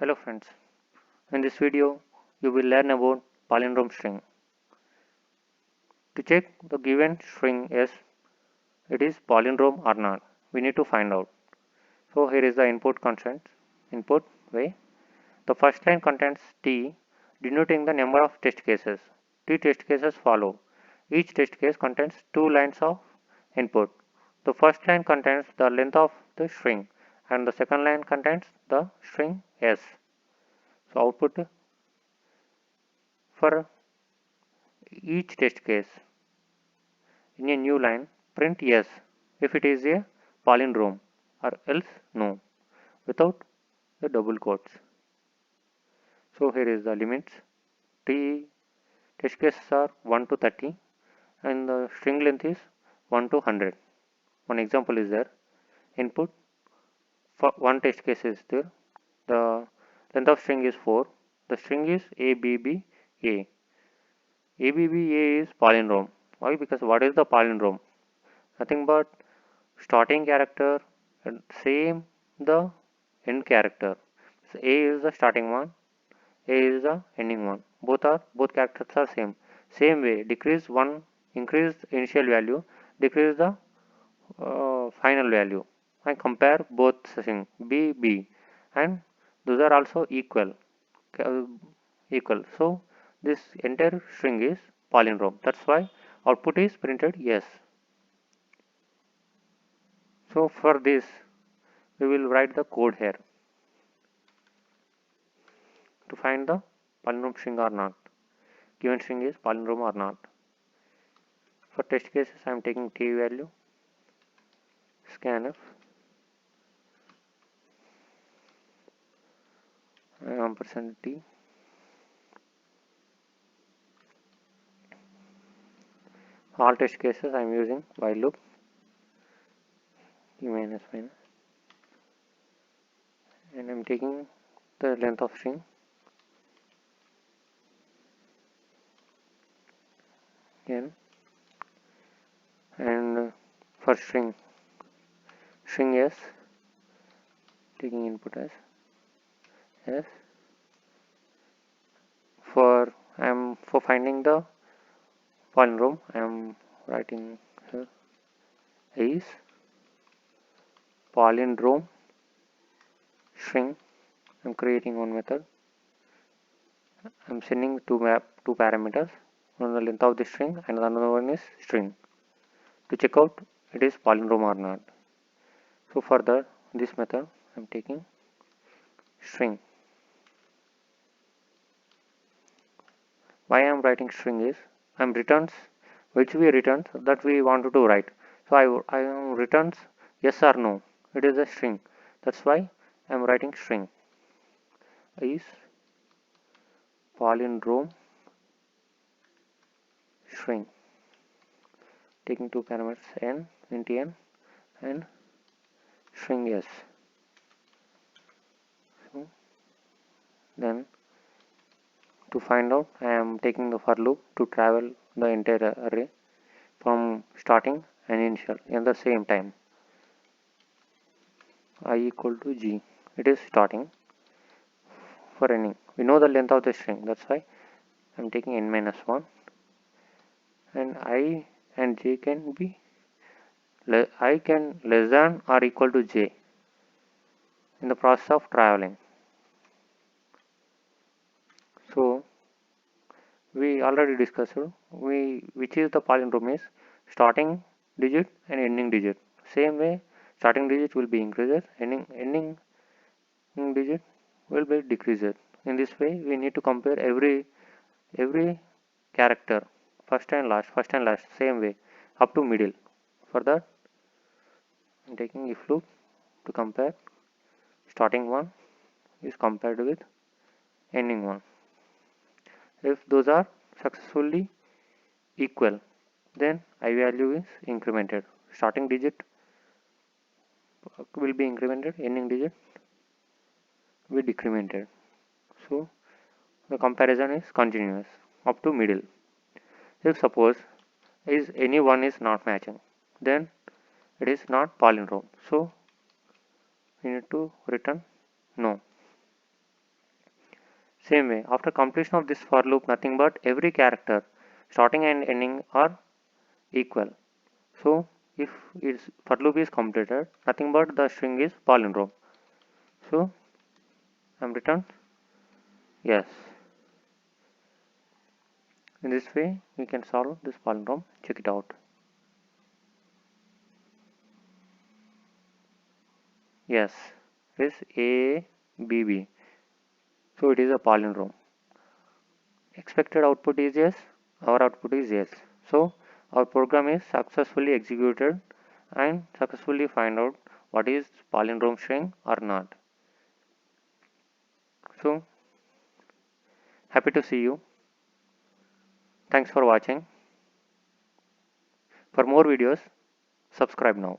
Hello friends, in this video you will learn about palindrome string. To check the given string is it is palindrome or not, we need to find out. So here is the input constant, input way. The first line contains t denoting the number of test cases. T test cases follow. Each test case contains two lines of input. The first line contains the length of the string and the second line contains the string s. So output for each test case in a new line, print yes if it is a palindrome or else no without the double quotes. So here is the limits. T test cases are 1 to 30 and the string length is 1 to 100. One example is there. Input for one test case is there. The length of string is 4. The string is ABBA. ABBA is palindrome. Why? Because what is the palindrome? Nothing but starting character and same the end character. So A is the starting one, A is the ending one. Both characters are same. Same way, decrease one, increase initial value, decrease the final value. I compare both string B B, and those are also uh, equal. So this entire string is palindrome. That's why output is printed yes. So for this we will write the code here to find the palindrome string or not. Given string is palindrome or not. For test cases I am taking t value, scanf, ampersand t. All test cases I am using while loop, t minus minus, and I am taking the length of string n, and for string s, taking input as s. For finding the palindrome I am writing here is palindrome string. I am creating one method. I am sending two parameters. One the length of the string and another one is string to check out it is palindrome or not. So for this method I am taking string. Why I am writing string is I am returns which we returns that we wanted to write. So I am returns yes or no. It is a string. That's why I am writing string is palindrome string, taking two parameters n int n and string s. So then to find out I am taking the for loop to travel the entire array from starting and initial in the same time. I equal to g, it is starting. For ending we know the length of the string, that's why I am taking n minus 1, and I and j can be I can less than or equal to j in the process of traveling. So we already discussed which is the palindrome is starting digit and ending digit. Same way starting digit will be increased, ending digit will be decreased. In this way we need to compare every character first and last same way up to middle. For that I am taking if loop to compare starting one is compared with ending one. If those are successfully equal, then I value is incremented. Starting digit will be incremented, ending digit will be decremented. So the comparison is continuous up to middle. If suppose is any one is not matching, then it is not palindrome. So we need to return no. Same way, after completion of this for loop, nothing but every character starting and ending are equal. So if its for loop is completed, nothing but the string is palindrome. So I'm returned yes. In this way, we can solve this palindrome. Check it out. Yes, it is ABB. So it is a palindrome. Expected output is yes, our output is yes. So our program is successfully executed and successfully find out what is palindrome string or not. So happy to see you. Thanks for watching. For more videos, subscribe now.